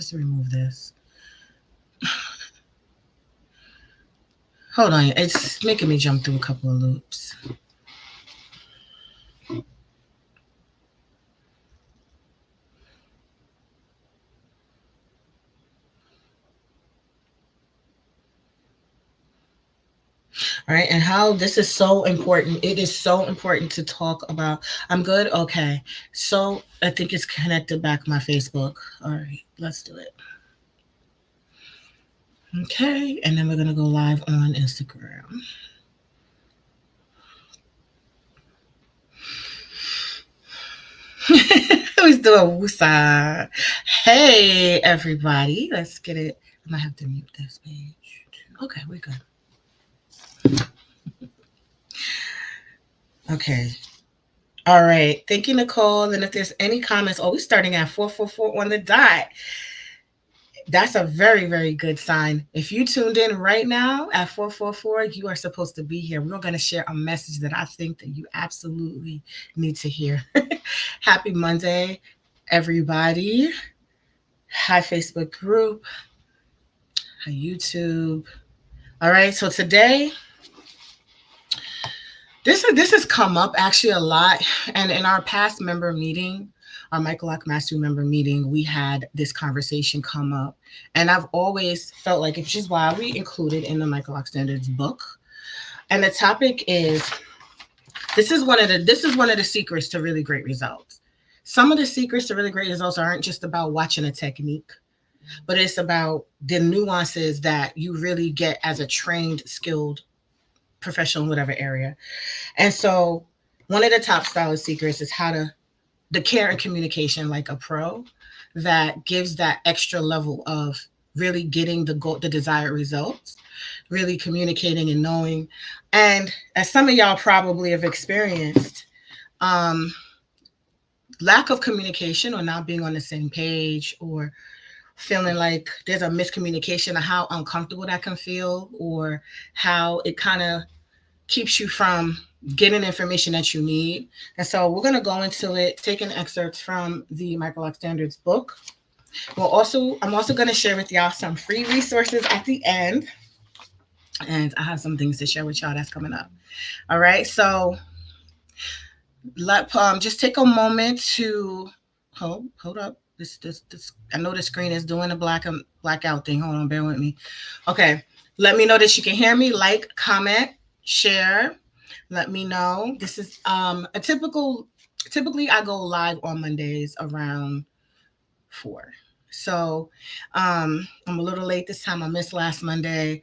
Let's remove this. Hold on. It's making me jump through a couple of loops. All right, and how this is so important. It is so important to talk about. I'm good. Okay. So I think it's connected back to my Facebook. All right, let's do it. Okay, and then we're gonna go live on Instagram. Who's doing woosah? Hey everybody, let's get it. I might have to mute this page. Okay, we're good. Okay. All right. Thank you, Nicole. And if there's any comments, oh, we're starting at 444 on the dot. That's a very, very good sign. If you tuned in right now at 444, you are supposed to be here. We're going to share a message that I think that you absolutely need to hear. Happy Monday, everybody. Hi, Facebook group. Hi, YouTube. All right. So today, this has come up actually a lot. And in our past member meeting, our Michael Lock Mastery member meeting, we had this conversation come up. And I've always felt like, which is why we included in the Michael Lock Standards book. And the topic is this is one of the secrets to really great results. Some of the secrets to really great results aren't just about watching a technique, but it's about the nuances that you really get as a trained, skilled professional in whatever area. And so one of the top stylist secrets is how to the care and communication like a pro that gives that extra level of really getting the goal, the desired results, really communicating and knowing. And as some of y'all probably have experienced, um, lack of communication or not being on the same page or feeling like there's a miscommunication of how uncomfortable that can feel or how it kind of keeps you from getting information that you need. And so we're going to go into it, taking excerpts from the Michael Lock Standards book. I'm also going to share with y'all some free resources at the end. And I have some things to share with y'all that's coming up. All right. So just take a moment to hold up. This. I know the screen is doing a blackout thing. Hold on, bear with me. Okay. Let me know that you can hear me. Like, comment, share. Let me know. This is a typically I go live on Mondays around 4. So I'm a little late this time. I missed last Monday.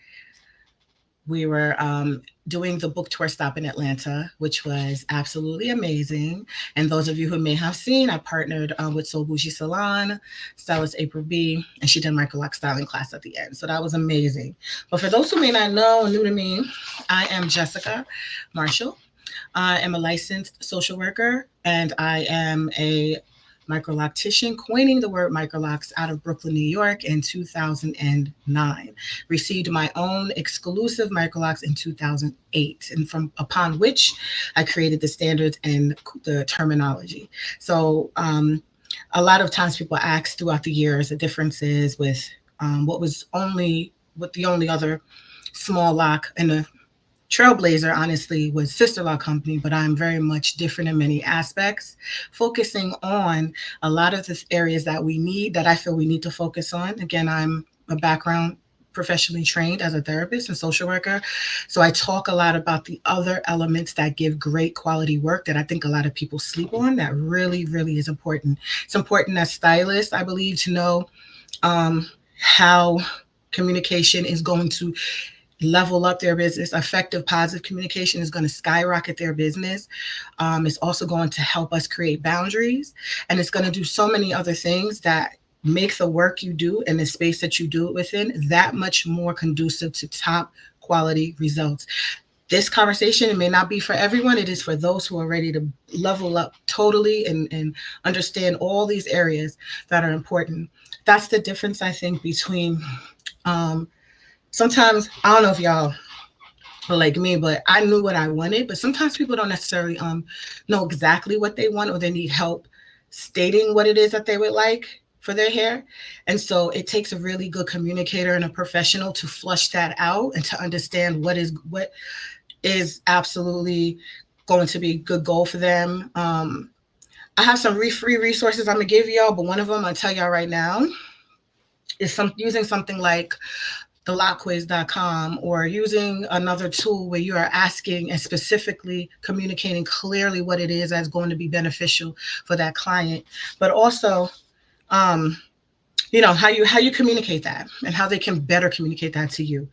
We were doing the book tour stop in Atlanta, which was absolutely amazing. And those of you who may have seen, I partnered with Soul Bougie Salon, stylist April B, and she did Michael Lock styling class at the end. So that was amazing. But for those who may not know, new to me, I am Jessica Marshall. I am a licensed social worker, and I am a microloctician, coining the word microlocks out of Brooklyn, New York in 2009. Received my own exclusive microlocks in 2008, and from upon which I created the standards and the terminology. So a lot of times people ask throughout the years the differences with what the only other small lock in the Trailblazer, honestly, was Sister Law Company, but I'm very much different in many aspects, focusing on a lot of the areas that I feel we need to focus on. Again, I'm a background professionally trained as a therapist and social worker. So I talk a lot about the other elements that give great quality work that I think a lot of people sleep on that really, really is important. It's important as stylists, I believe, to know how communication is going to level up their business. Effective, positive communication is going to skyrocket their business. It's also going to help us create boundaries, and it's going to do so many other things that make the work you do and the space that you do it within that much more conducive to top quality results. This conversation, it may not be for everyone. It is for those who are ready to level up totally and understand all these areas that are important. That's the difference, I think, between sometimes, I don't know if y'all are like me, but I knew what I wanted. But sometimes people don't necessarily know exactly what they want, or they need help stating what it is that they would like. for their hair. And so it takes a really good communicator and a professional to flush that out and to understand what is absolutely going to be a good goal for them. I have some free resources I'm gonna give y'all, but one of them I'll tell y'all right now is using something like the lockquiz.com, or using another tool where you are asking and specifically communicating clearly what it is that's going to be beneficial for that client, but also um, how you communicate that and how they can better communicate that to you.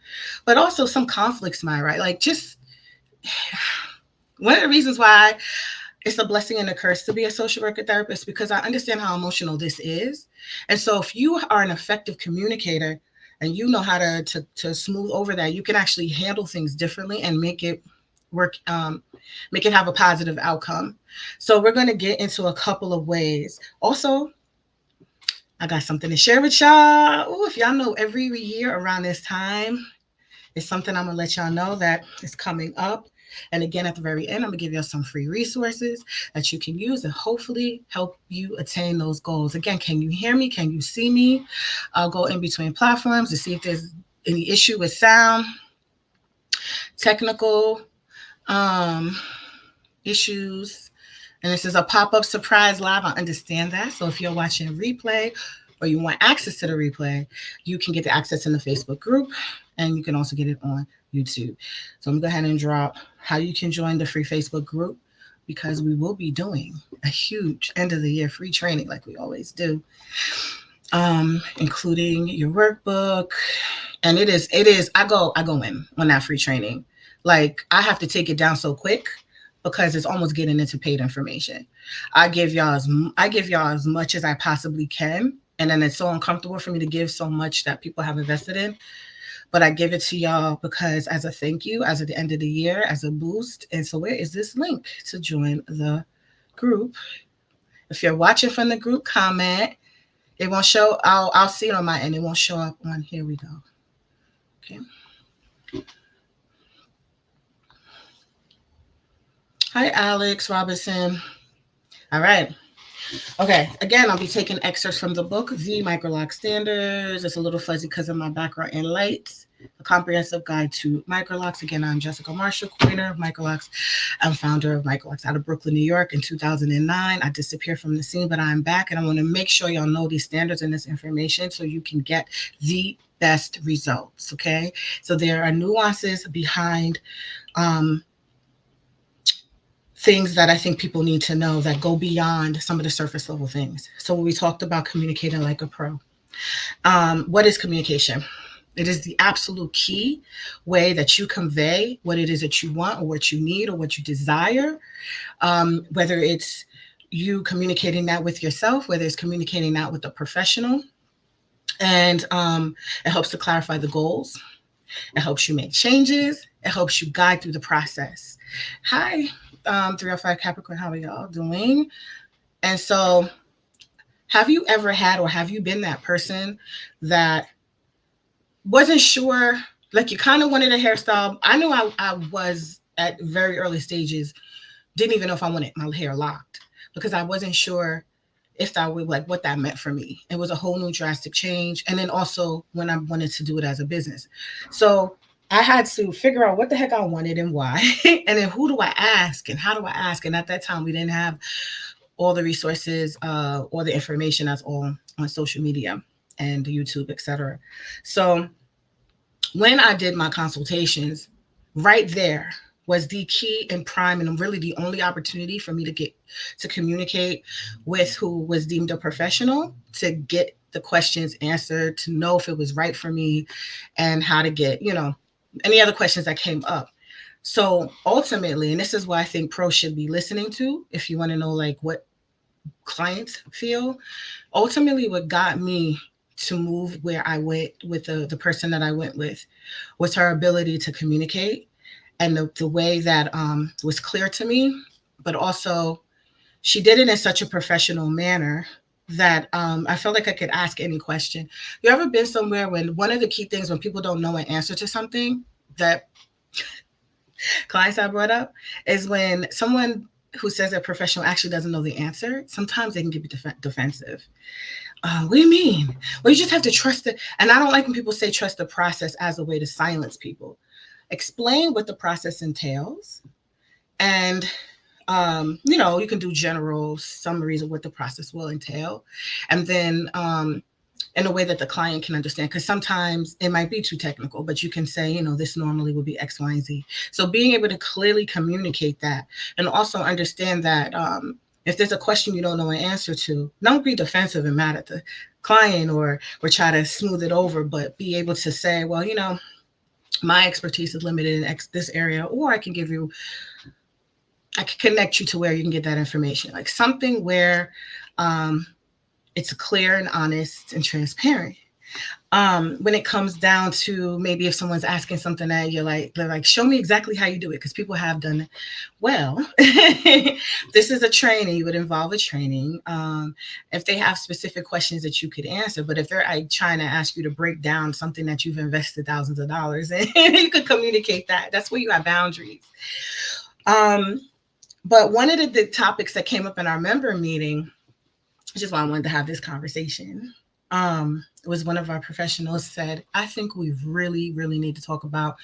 But also some conflicts, my right, like just one of the reasons why it's a blessing and a curse to be a social worker therapist, because I understand how emotional this is. And so if you are an effective communicator and you know how to smooth over that, you can actually handle things differently and make it work, make it have a positive outcome. So we're going to get into a couple of ways. Also, I got something to share with y'all. Ooh, if y'all know, every year around this time, it's something I'm gonna let y'all know that is coming up. And again, at the very end, I'm gonna give y'all some free resources that you can use and hopefully help you attain those goals. Again, can you hear me? Can you see me? I'll go in between platforms to see if there's any issue with sound, technical um, issues. And this is a pop-up surprise live. I understand that. So if you're watching a replay or you want access to the replay, you can get the access in the Facebook group, and you can also get it on YouTube. So I'm gonna go ahead and drop how you can join the free Facebook group, because we will be doing a huge end of the year free training like we always do, including your workbook. And it is I go in on that free training. Like, I have to take it down so quick because it's almost getting into paid information. I give y'all as much as I possibly can, and then it's so uncomfortable for me to give so much that people have invested in. But I give it to y'all because as a thank you, as at the end of the year, as a boost. And so where is this link to join the group? If you're watching from the group, comment. It won't show. I'll see it on my end. It won't show up on. Here we go. Okay. Hi, Alex Robinson. All right. Okay, again, I'll be taking excerpts from the book, The Microlock Standards. It's a little fuzzy because of my background in lights. A comprehensive guide to microlocks. Again, I'm Jessica Marshall, coiner of Microlocks. I'm founder of Microlocks out of Brooklyn, New York. In 2009, I disappeared from the scene, but I'm back, and I want to make sure y'all know these standards and this information so you can get the best results, okay? So there are nuances behind things that I think people need to know that go beyond some of the surface level things. So we talked about communicating like a pro. What is communication? It is the absolute key way that you convey what it is that you want or what you need or what you desire, whether it's you communicating that with yourself, whether it's communicating that with a professional. And it helps to clarify the goals. It helps you make changes. It helps you guide through the process. Hi, 305 Capricorn, how are y'all doing? And so, have you ever had, or have you been that person that wasn't sure, like you kind of wanted a hairstyle? I knew I was at very early stages, didn't even know if I wanted my hair locked because I wasn't sure if that would, like, what that meant for me. It was a whole new drastic change. And then also when I wanted to do it as a business. So I had to figure out what the heck I wanted and why. And then who do I ask and how do I ask? And at that time, we didn't have all the resources or the information that's all on social media and YouTube, etc. So when I did my consultations, right there was the key and prime and really the only opportunity for me to get to communicate with who was deemed a professional, to get the questions answered, to know if it was right for me, and how to get, any other questions that came up. So ultimately, and this is why I think pros should be listening to, if you want to know like what clients feel, ultimately what got me to move where I went with the person that I went with was her ability to communicate, and the way that was clear to me, but also she did it in such a professional manner that I felt like I could ask any question. You ever been somewhere when one of the key things when people don't know an answer to something that clients I brought up is when someone who says they're professional actually doesn't know the answer, sometimes they can get defensive. What do you mean? Well, you just have to trust it. And I don't like when people say trust the process as a way to silence people. Explain what the process entails. And, you can do general summaries of what the process will entail. And then, in a way that the client can understand, because sometimes it might be too technical, but you can say, this normally would be X, Y, and Z. So being able to clearly communicate that, and also understand that, if there's a question you don't know an answer to, don't be defensive and mad at the client, or try to smooth it over, but be able to say, well, my expertise is limited in this area, or I can connect you to where you can get that information, like something where, um, it's clear and honest and transparent. When it comes down to, maybe if someone's asking something that they're like, show me exactly how you do it, because people have done it. Well, this is a training. You would involve a training. If they have specific questions that you could answer, but if they're like trying to ask you to break down something that you've invested thousands of dollars in, you could communicate that. That's where you have boundaries. Um, but one of the topics that came up in our member meeting, which is why I wanted to have this conversation, was one of our professionals said, I think we really, really need to talk about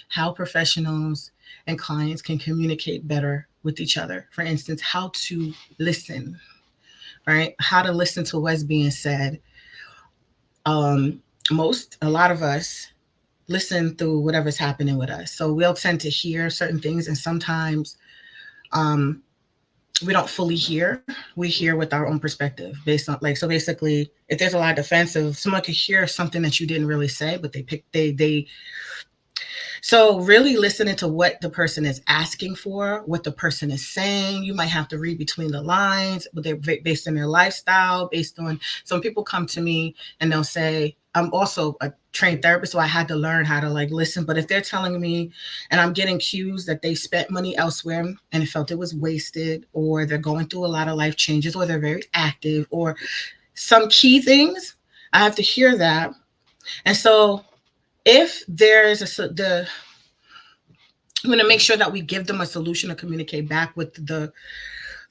how professionals and clients can communicate better with each other. For instance, how to listen, right? How to listen to what's being said. Um, a lot of us listen through whatever's happening with us. So we'll tend to hear certain things, and sometimes, um, we don't fully hear. We hear with our own perspective based on, like, so basically, if there's a lot of defensive, someone could hear something that you didn't really say, but they so really listening to what the person is asking for, what the person is saying. You might have to read between the lines, but they're based on their lifestyle, based on, some people come to me and they'll say, I'm also a trained therapist, so I had to learn how to like listen. But if they're telling me and I'm getting cues that they spent money elsewhere and felt it was wasted, or they're going through a lot of life changes, or they're very active, or some key things, I have to hear that. And so if there's I'm going to make sure that we give them a solution to communicate back with the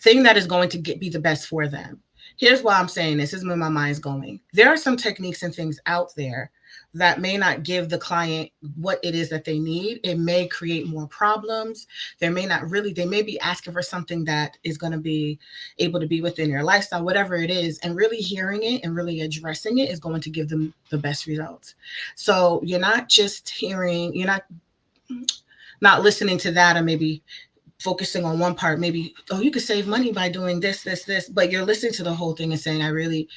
thing that is going to be the best for them. Here's why I'm saying this. This is where my mind's going. There are some techniques and things out there that may not give the client what it is that they need. It may create more problems. They may be asking for something that is going to be able to be within your lifestyle, whatever it is, and really hearing it and really addressing it is going to give them the best results. So you're not listening to that, or maybe focusing on one part. Maybe, oh, you could save money by doing this, but you're listening to the whole thing and saying, I really,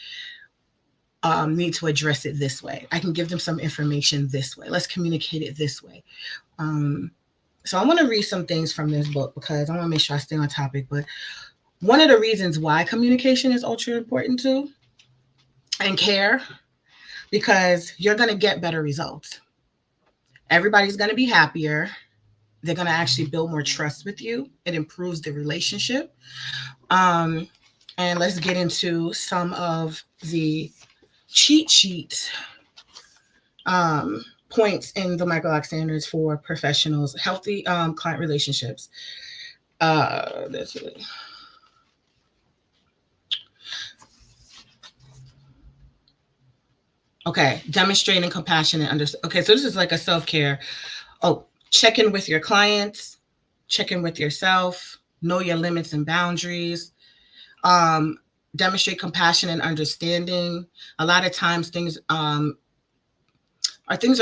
need to address it this way. I can give them some information this way. Let's communicate it this way. Um, so I want to read some things from this book, because I want to make sure I stay on topic. But one of the reasons why communication is ultra important too, and care, because you're going to get better results. Everybody's going to be happier. They're going to actually build more trust with you. It improves the relationship. Um, and let's get into some of the cheat sheet, points in the Michael Lock standards for professionals, healthy, client relationships. That's it. Okay, demonstrating compassion and understanding. Okay, so this is like a self care. Oh, check in with your clients, check in with yourself, know your limits and boundaries, um, demonstrate compassion and understanding. A lot of times things are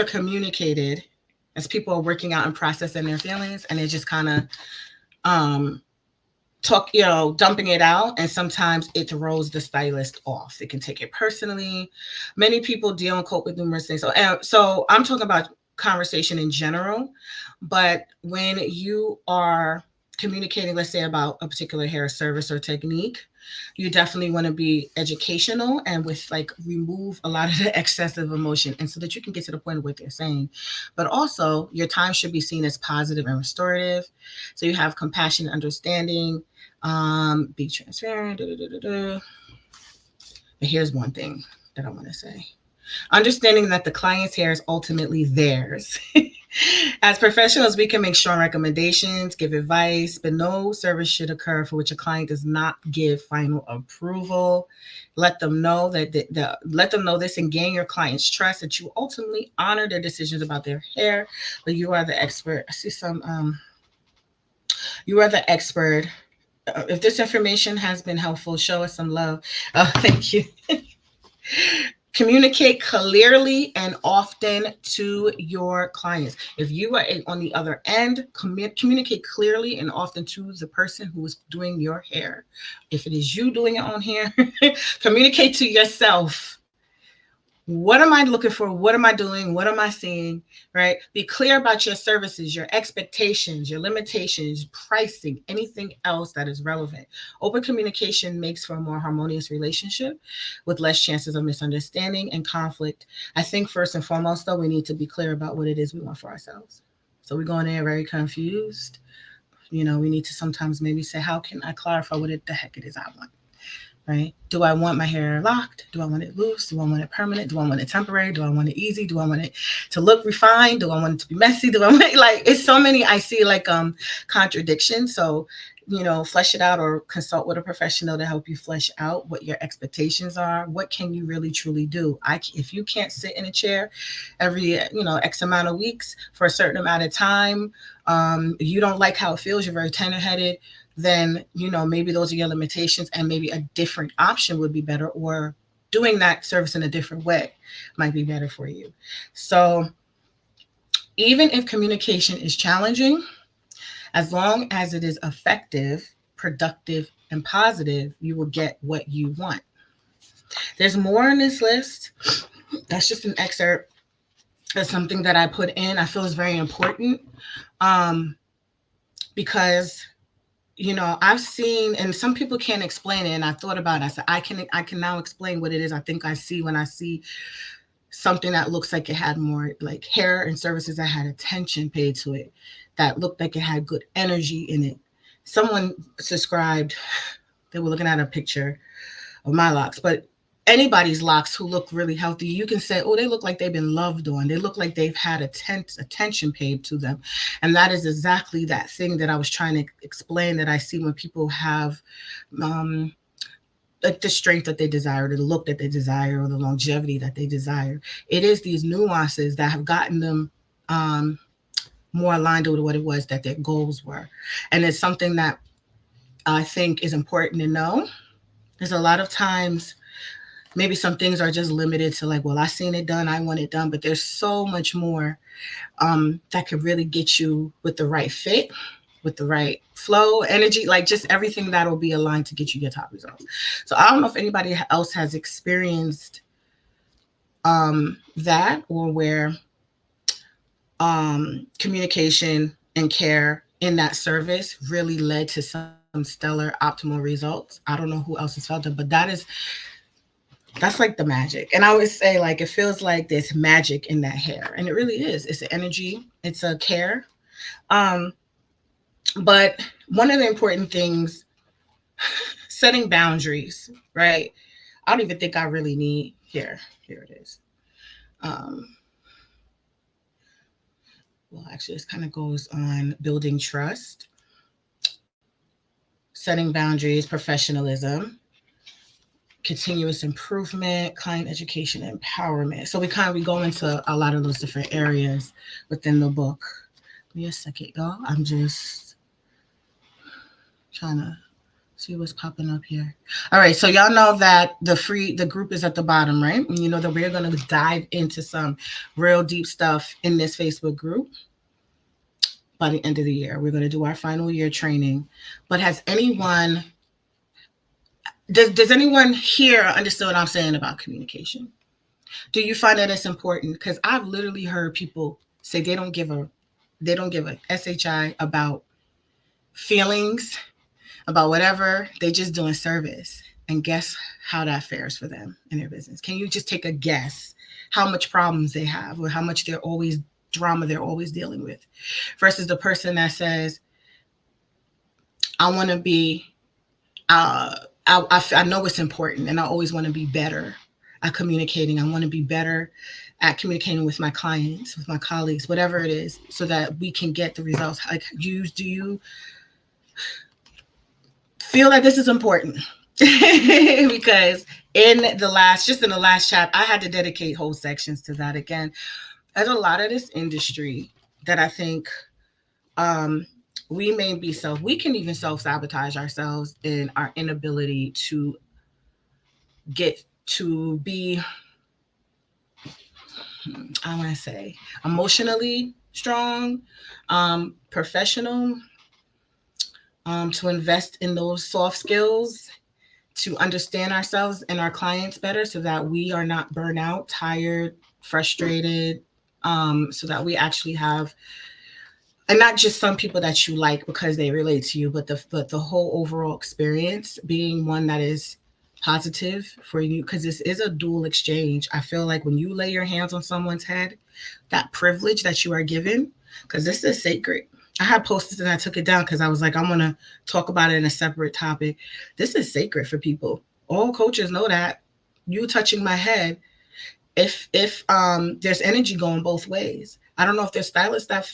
communicated as people are working out and processing their feelings, and they just kind of, um, dumping it out, and sometimes it throws the stylist off. They can take it personally. Many people deal and cope with numerous things. So I'm talking about conversation in general, but when you are communicating, let's say about a particular hair service or technique, you definitely want to be educational and with like remove a lot of the excessive emotion, and so that you can get to the point of what they're saying. But also your time should be seen as positive and restorative. So you have compassion, understanding, be transparent. Da, da, da, da, da. But here's one thing that I want to say. Understanding that the client's hair is ultimately theirs. As professionals, we can make strong recommendations, give advice, but no service should occur for which a client does not give final approval. Let them know let them know this and gain your client's trust that you ultimately honor their decisions about their hair, but you are the expert. I see some you are the expert. If this information has been helpful, show us some love. Oh, thank you. Communicate clearly and often to your clients. If you are on the other end, communicate clearly and often to the person who is doing your hair. If it is you doing it on hair, communicate to yourself. What am I looking for? What am I doing? What am I seeing? Right? Be clear about your services, your expectations, your limitations, pricing, anything else that is relevant. Open communication makes for a more harmonious relationship with less chances of misunderstanding and conflict. I think first and foremost, though, we need to be clear about what it is we want for ourselves. So we're going in very confused. We need to sometimes maybe say, how can I clarify what the heck it is I want? Right? Do I want my hair locked? Do I want it loose? Do I want it permanent? Do I want it temporary? Do I want it easy? Do I want it to look refined? Do I want it to be messy? Do I want it, like, it's so many, I see like contradictions. So, flesh it out or consult with a professional to help you flesh out what your expectations are. What can you really truly do? If you can't sit in a chair every, X amount of weeks for a certain amount of time, you don't like how it feels, you're very tender-headed, then maybe those are your limitations, and maybe a different option would be better, or doing that service in a different way might be better for you. So even if communication is challenging, as long as it is effective, productive, and positive, you will get what you want. There's more on this list. That's just an excerpt of something that I put in. I feel is very important, because I've seen, and some people can't explain it, and I thought about it. I said, I can now explain what it is I think I see when I see something that looks like it had more like hair and services that had attention paid to it, that looked like it had good energy in it. Someone subscribed, they were looking at a picture of my locks, but anybody's locks who look really healthy, you can say, oh, they look like they've been loved on. They look like they've had attention paid to them. And that is exactly that thing that I was trying to explain, that I see when people have like the strength that they desire, or the look that they desire, or the longevity that they desire. It is these nuances that have gotten them more aligned with what it was that their goals were. And it's something that I think is important to know. There's a lot of times, maybe some things are just limited to like, well, I seen it done, I want it done, but there's so much more that could really get you with the right fit, with the right flow, energy, like just everything that will be aligned to get you your top results. So I don't know if anybody else has experienced that, or where communication and care in that service really led to some stellar optimal results. I don't know who else has felt it, but that's like the magic. And I always say, like, it feels like there's magic in that hair, and it really is. It's an energy, it's a care. But one of the important things, setting boundaries, right? I don't even think I really need here it is. um well, actually, this kind of goes on building trust, setting boundaries, professionalism, continuous improvement, client education, empowerment. So we go into a lot of those different areas within the book. Give me a second, y'all. I'm just trying to see what's popping up here. All right, so y'all know that the group is at the bottom, right? And you know that we're going to dive into some real deep stuff in this Facebook group by the end of the year. We're going to do our final year training. But does anyone here understand what I'm saying about communication? Do you find that it's important? Because I've literally heard people say they don't give a SHI about feelings, about whatever. They just doing service. And guess how that fares for them in their business? Can you just take a guess how much problems they have, or how much drama they're always dealing with, versus the person that says, I want to be, I know it's important, and I always want to be better at communicating. I want to be better at communicating with my clients, with my colleagues, whatever it is, so that we can get the results. Like, do you feel that this is important? Because in the last chapter, I had to dedicate whole sections to that. Again, there's a lot of this industry that I think um, we can even self sabotage ourselves in our inability to get to be, I want to say, emotionally strong, professional, to invest in those soft skills, to understand ourselves and our clients better so that we are not burnt out, tired, frustrated, so that we actually have, and not just some people that you like because they relate to you, but the whole overall experience being one that is positive for you, because this is a dual exchange. I feel like when you lay your hands on someone's head, that privilege that you are given, because this is sacred. I had posted and I took it down because I was like, I'm gonna talk about it in a separate topic. This is sacred for people. All coaches know that. You touching my head, if there's energy going both ways. I don't know if there's stylists that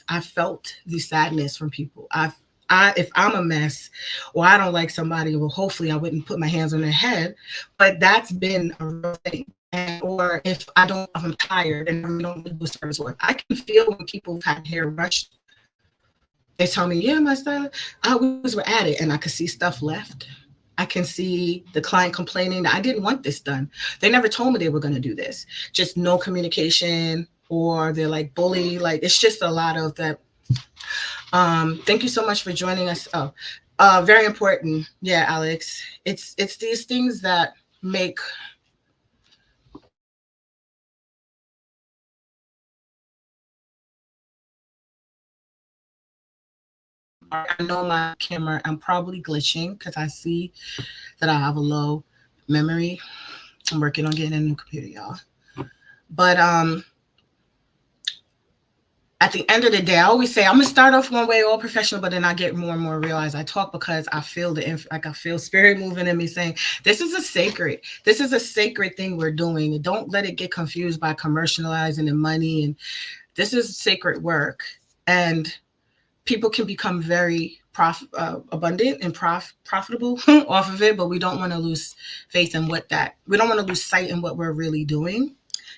I felt the sadness from people. If I'm a mess or I don't like somebody, well, hopefully I wouldn't put my hands on their head, but that's been a real thing. And, or if I'm tired and I really don't do service work, I can feel when people have had hair rushed. They tell me, yeah, my stylist, we were at it, and I could see stuff left. I can see the client complaining that I didn't want this done. They never told me they were going to do this. Just no communication, or they're like bully. Like, it's just a lot of that. Thank you so much for joining us. Oh, very important. Yeah, Alex. It's these things that make I know my camera. I'm probably glitching because I see that I have a low memory. I'm working on getting a new computer, y'all. But at the end of the day, I always say I'm gonna start off one way, all professional, but then I get more and more realize I talk because I feel like I feel spirit moving in me saying this is a sacred thing we're doing. And don't let it get confused by commercializing and money. And this is sacred work, and people can become very abundant and profitable off of it. But we don't want to lose faith in we don't want to lose sight in what we're really doing.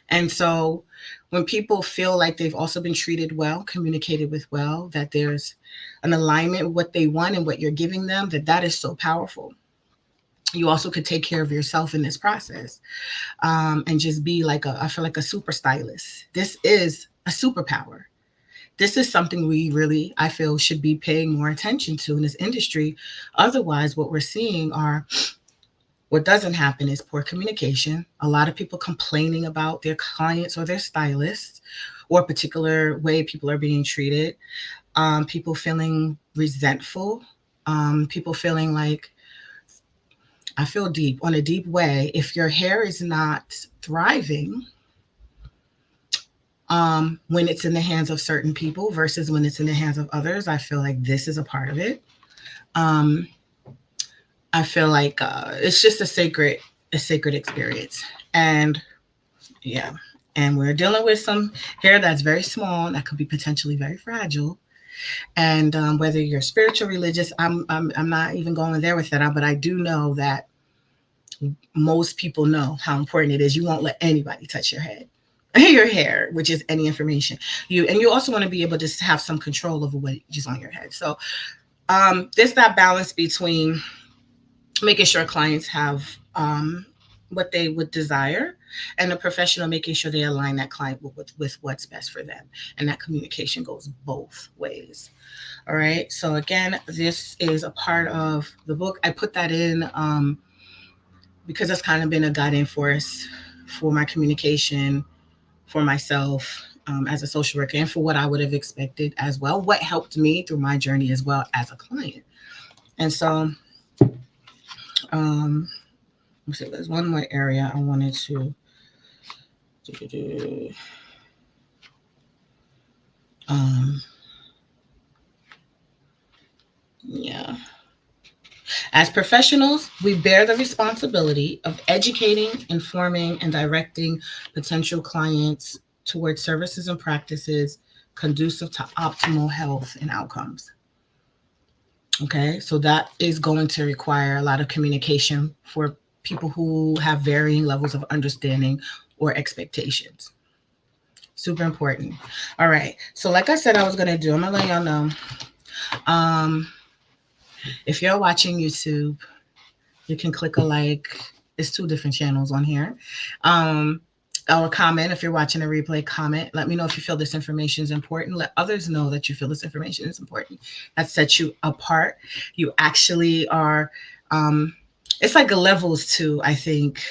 And so when people feel like they've also been treated well, communicated with well, that there's an alignment with what they want and what you're giving them, that is so powerful. You also could take care of yourself in this process, and just be like I feel like a super stylist. This is a superpower. This is something we really, I feel, should be paying more attention to in this industry. Otherwise, what we're seeing are, what doesn't happen is poor communication. A lot of people complaining about their clients or their stylists, or a particular way people are being treated. People feeling resentful. People feeling like, I feel deep, on a deep way. If your hair is not thriving, when it's in the hands of certain people versus when it's in the hands of others, I feel like this is a part of it. Um, I feel like it's just a sacred experience, and yeah, and we're dealing with some hair that's very small that could be potentially very fragile. And whether you're spiritual, religious, I'm not even going there with that. But I do know that most people know how important it is. You won't let anybody touch your head, your hair, which is any information. You also want to be able to have some control over what is on your head. So there's that balance between making sure clients have what they would desire, and the professional making sure they align that client with what's best for them, and that communication goes both ways. All right, so again, this is a part of the book. I put that in because it's kind of been a guiding force for my communication, for myself, as a social worker, and for what I would have expected as well, what helped me through my journey as well as a client. And so um, let's see, there's one more area I wanted to um, yeah. As professionals, we bear the responsibility of educating, informing, and directing potential clients towards services and practices conducive to optimal health and outcomes. Okay, so that is going to require a lot of communication for people who have varying levels of understanding or expectations. Super important. All right, so like I said, I was gonna do. I'm gonna let y'all know. Um, if you're watching YouTube, you can click a like. It's two different channels on here. Um, or comment if you're watching a replay. Comment. Let me know if you feel this information is important. Let others know that you feel this information is important. That sets you apart. You actually are. Um, it's like a levels to, I think,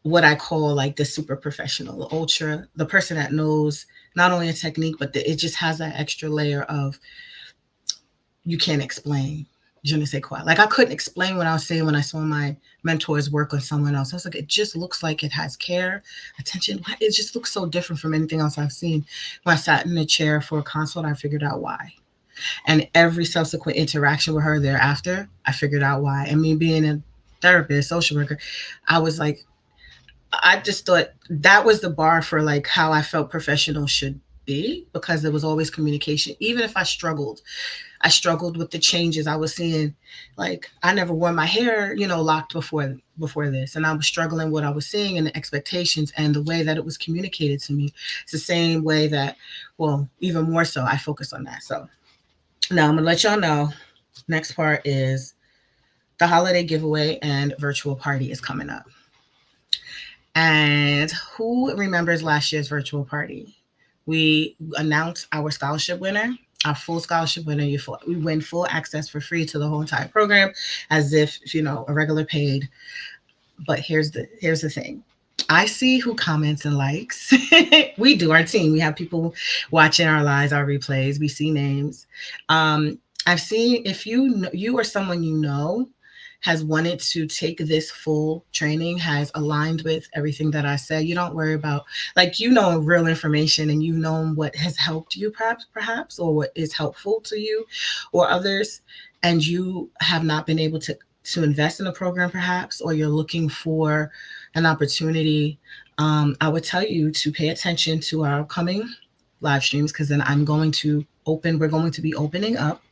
what I call like the super professional, the ultra, the person that knows not only a technique, but it just has that extra layer of you can't explain. Je ne sais quoi. Like I couldn't explain what I was saying when I saw my mentors work on someone else. I was like, it just looks like it has care, attention. It just looks so different from anything else I've seen. When I sat in a chair for a consult, I figured out why. And every subsequent interaction with her thereafter, I figured out why. And me being a therapist, social worker, I was like, I just thought that was the bar for like how I felt professional should be, because there was always communication. Even if I struggled with the changes I was seeing. Like I never wore my hair, locked before this, and I was struggling what I was seeing and the expectations and the way that it was communicated to me. It's the same way that, well, even more so, I focus on that. So now I'm gonna let y'all know. Next part is the holiday giveaway and virtual party is coming up. And who remembers last year's virtual party? We announced our scholarship winner, our full scholarship winner. We win full access for free to the whole entire program, as if a regular paid. But here's the thing. I see who comments and likes. We do, our team. We have people watching our lives, our replays. We see names. I've seen, if you or someone has wanted to take this full training, has aligned with everything that I said, you don't worry about, like, real information, and what has helped you perhaps, or what is helpful to you or others, and you have not been able to invest in a program perhaps, or you're looking for an opportunity, I would tell you to pay attention to our upcoming live streams, because then we're going to be opening up,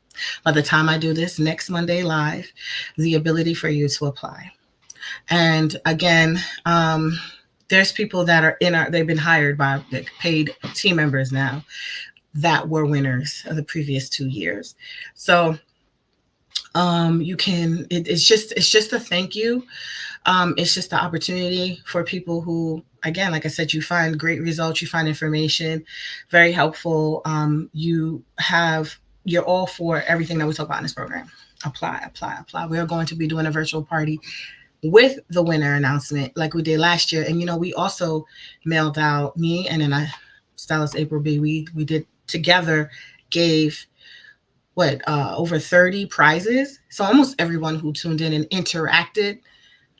by the time I do this next Monday live, the ability for you to apply. And again, there's people that are they've been hired by paid team members now that were winners of the previous 2 years. So you can, it's just a thank you. It's just the opportunity for people who, again, like I said, you find great results, you find information very helpful. You're all for everything that we talk about in this program. Apply. We are going to be doing a virtual party with the winner announcement like we did last year. And, we also mailed out, me and then stylist April B, we did together, gave over 30 prizes. So almost everyone who tuned in and interacted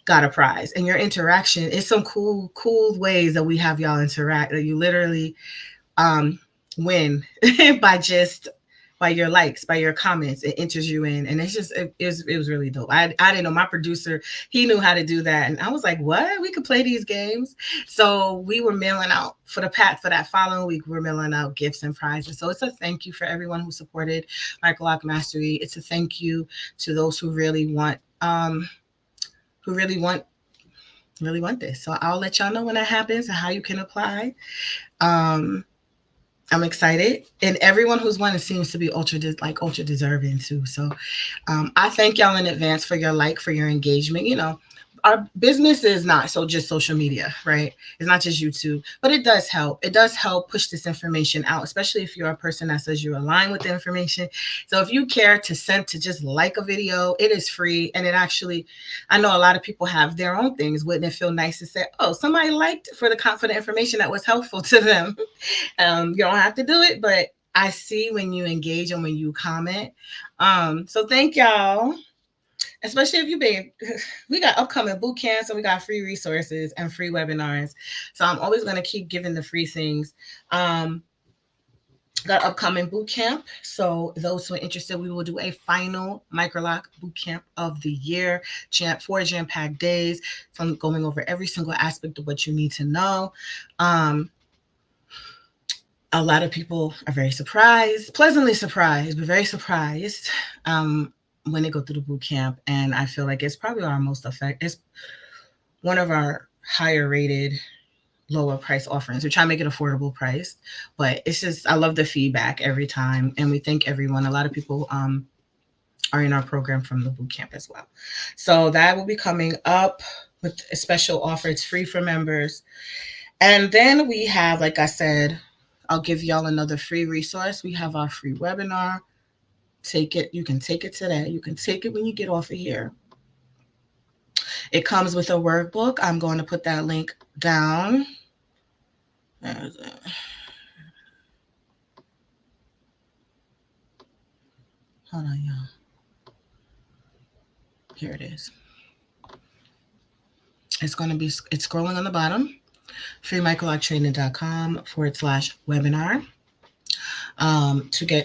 got a prize. And your interaction is some cool ways that we have y'all interact, that you literally win by your likes, by your comments. It enters you in, and it was really dope. I didn't know, my producer, he knew how to do that, and I was like, what? We could play these games. So we were mailing out for that following week. We're mailing out gifts and prizes. So it's a thank you for everyone who supported Microlock Mastery. It's a thank you to those who really want this. So I'll let y'all know when that happens and how you can apply. I'm excited, and everyone who's won, it seems to be ultra deserving too. So I thank y'all in advance for for your engagement. Our business is not just social media, right? It's not just YouTube, but it does help. It does help push this information out, especially if you're a person that says you align with the information. So if you care to just like a video, it is free. And it actually, I know a lot of people have their own things. Wouldn't it feel nice to say, oh, somebody liked for the information that was helpful to them? You don't have to do it, but I see when you engage and when you comment. So thank y'all. Especially if we got upcoming boot camps, and we got free resources and free webinars. So I'm always going to keep giving the free things. got upcoming boot camp. So those who are interested, we will do a final microlock boot camp of the year. 4 jam-packed days from going over every single aspect of what you need to know. Um, a lot of people are very surprised, pleasantly surprised, but very surprised when they go through the boot camp. And I feel like it's probably our most effective. It's one of our higher rated lower price offerings. We try to make it affordable price, but it's just I love the feedback every time, and we thank everyone. A lot of people are in our program from the boot camp as well. So that will be coming up with a special offer. It's free for members, and then we have, like I said, I'll give y'all another free resource. We have our free webinar. Take it. You can take it today. You can take it when you get off of here. It comes with a workbook. I'm going to put that link down. There's it. Hold on, y'all. Here it is. It's scrolling on the bottom. freemicrolocktraining.com/webinar to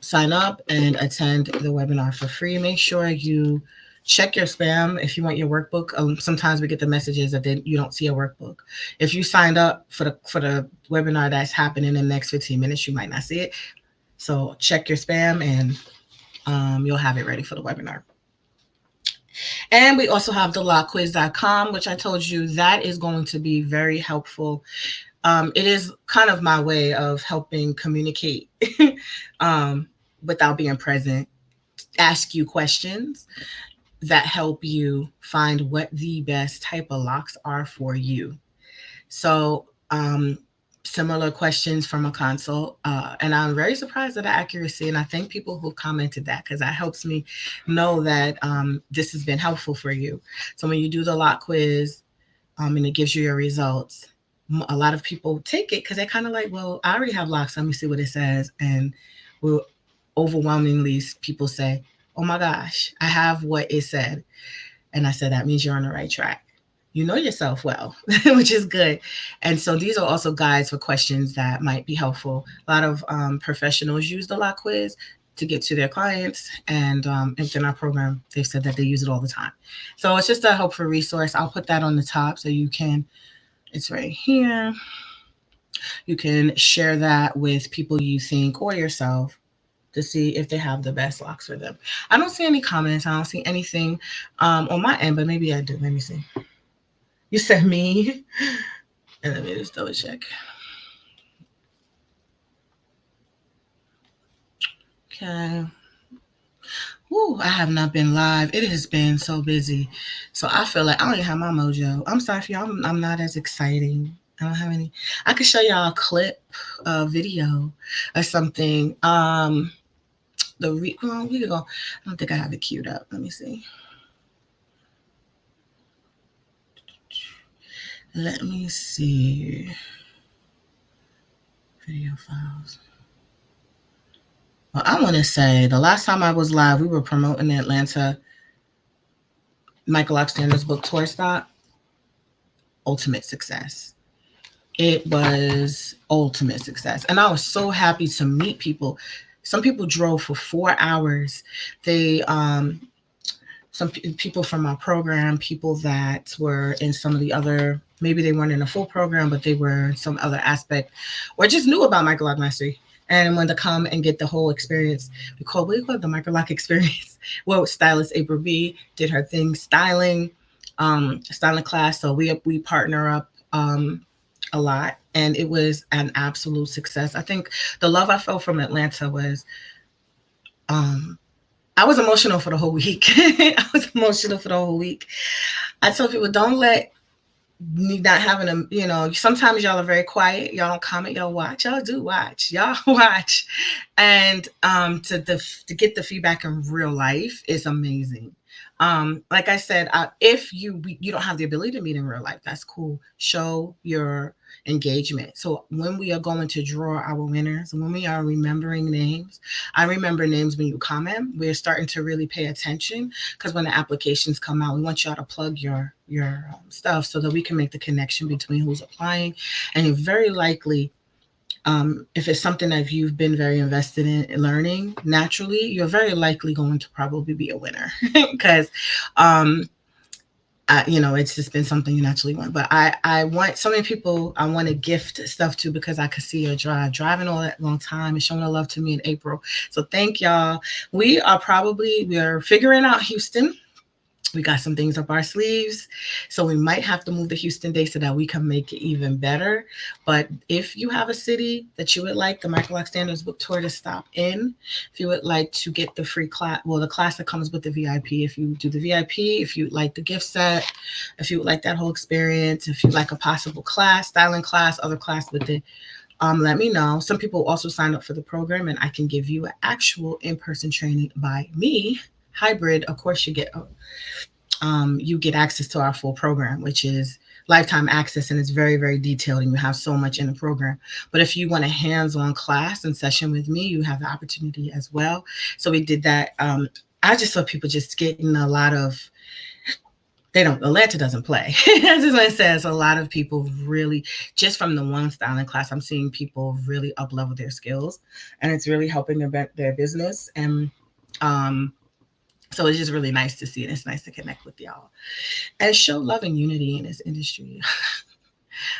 sign up and attend the webinar for free. Make sure you check your spam if you want your workbook. Sometimes we get the messages that you don't see a workbook. If you signed up for the webinar that's happening in the next 15 minutes, you might not see it. So check your spam and you'll have it ready for the webinar. And we also have the lockquiz.com, which I told you that is going to be very helpful. It is kind of my way of helping communicate without being present, ask you questions that help you find what the best type of locks are for you. So similar questions from a consult. And I'm very surprised at the accuracy. And I thank people who commented that because that helps me know that this has been helpful for you. So when you do the lock quiz and it gives you your results, a lot of people take it because they're kind of like, well, I already have locks. Let me see what it says. And overwhelmingly people say, oh my gosh, I have what it said. And I said, that means you're on the right track. You know yourself well, which is good. And so these are also guides for questions that might be helpful. A lot of professionals use the lock quiz to get to their clients. And within our program, they've said that they use it all the time. So it's just a helpful resource. I'll put that on the top so you can, it's right here. You can share that with people you think or yourself to see if they have the best locks for them. I don't see any comments. I don't see anything on my end, but maybe I do. Let me see. You said me. And let me just double check. Okay. Woo, I have not been live. It has been so busy. So I feel like I don't even have my mojo. I'm sorry for y'all. I'm not as exciting. I don't have any. I could show y'all a clip, a video or something. We could go. I don't think I have it queued up. Let me see. Let me see. Video files. Well, I want to say the last time I was live, we were promoting the Atlanta Michael Oxtander's book Tour Stop. Ultimate success. It was ultimate success. And I was so happy to meet people. Some people drove for 4 hours. They some people from our program, people that were in some of the other, maybe they weren't in a full program, but they were in some other aspect, or just knew about Michael Lock Mastery and wanted to come and get the whole experience. We call it the Michael Lock experience. Well, stylist April B did her thing, styling class. So we partner up a lot, and it was an absolute success. I think the love I felt from Atlanta was I was emotional for the whole week. I was emotional for the whole week. I tell people, don't let me not having a, sometimes y'all are very quiet. Y'all don't comment. Y'all watch. Y'all do watch. Y'all watch. And to get the feedback in real life is amazing. Like I said, if you don't have the ability to meet in real life, that's cool. Show your engagement. So when we are going to draw our winners, when we are remembering names, I remember names when you comment. We're starting to really pay attention because when the applications come out, we want y'all to plug your stuff so that we can make the connection between who's applying. And very likely If it's something that you've been very invested in learning naturally, you're very likely going to probably be a winner because um, it's just been something you naturally want. But I want so many people I want to gift stuff to because I could see your driving all that long time and showing a love to me in April. So thank y'all. We are figuring out Houston. We got some things up our sleeves. So we might have to move the Houston day so that we can make it even better. But if you have a city that you would like the Michael Standards Book Tour to stop in, if you would like to get the free class, well, the class that comes with the VIP, if you do the VIP, if you like the gift set, if you would like that whole experience, if you like a possible class, styling class, other class with it, let me know. Some people also sign up for the program, and I can give you an actual in-person training by me. Hybrid, of course, you get access to our full program, which is lifetime access, and it's very, very detailed, and you have so much in the program. But if you want a hands-on class and session with me, you have the opportunity as well. So we did that. I just saw people just getting a lot of Atlanta doesn't play. That's just what it says. A lot of people really, just from the one styling class, I'm seeing people really up level their skills, and it's really helping their business. And so it's just really nice to see, and it's nice to connect with y'all and show love and unity in this industry.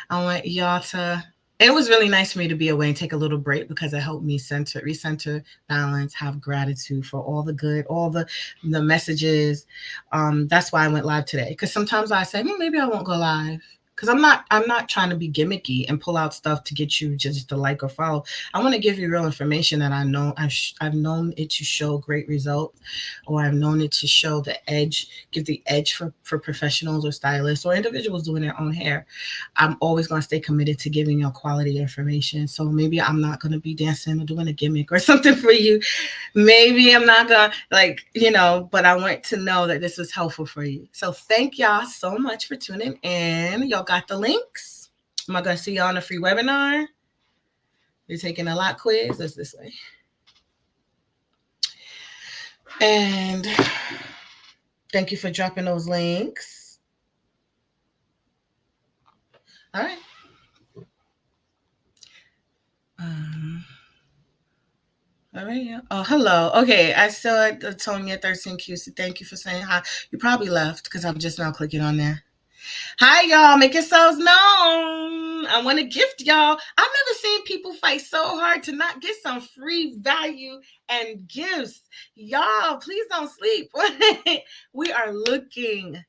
I want y'all to. It was really nice for me to be away and take a little break because it helped me recenter, balance, have gratitude for all the good, all the messages. That's why I went live today. Because sometimes I say, maybe I won't go live. Because I'm not trying to be gimmicky and pull out stuff to get you just to like or follow. I want to give you real information that I know I've known it to show great results, or I've known it to show the edge, give the edge for professionals or stylists or individuals doing their own hair. I'm always going to stay committed to giving you quality information. So maybe I'm not going to be dancing or doing a gimmick or something for you. Maybe I'm not going to, but I want to know that this was helpful for you. So thank y'all so much for tuning in. Y'all got the links. Am I going to see y'all on a free webinar? You're taking a lot quiz. It's this way. And thank you for dropping those links. All right. All right. Yeah. Oh, hello. Okay. I saw Tonya 13Q. So thank you for saying hi. You probably left because I'm just now clicking on there. Hi, y'all. Make yourselves known. I want to gift y'all. I've never seen people fight so hard to not get some free value and gifts. Y'all, please don't sleep. We are looking.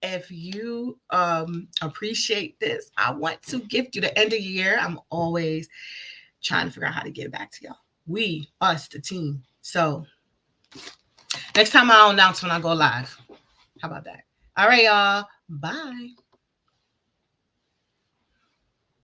If you appreciate this, I want to gift you the end of the year. I'm always trying to figure out how to get back to y'all. We, us, the team. So next time I'll announce when I go live. How about that? All right, y'all. Bye.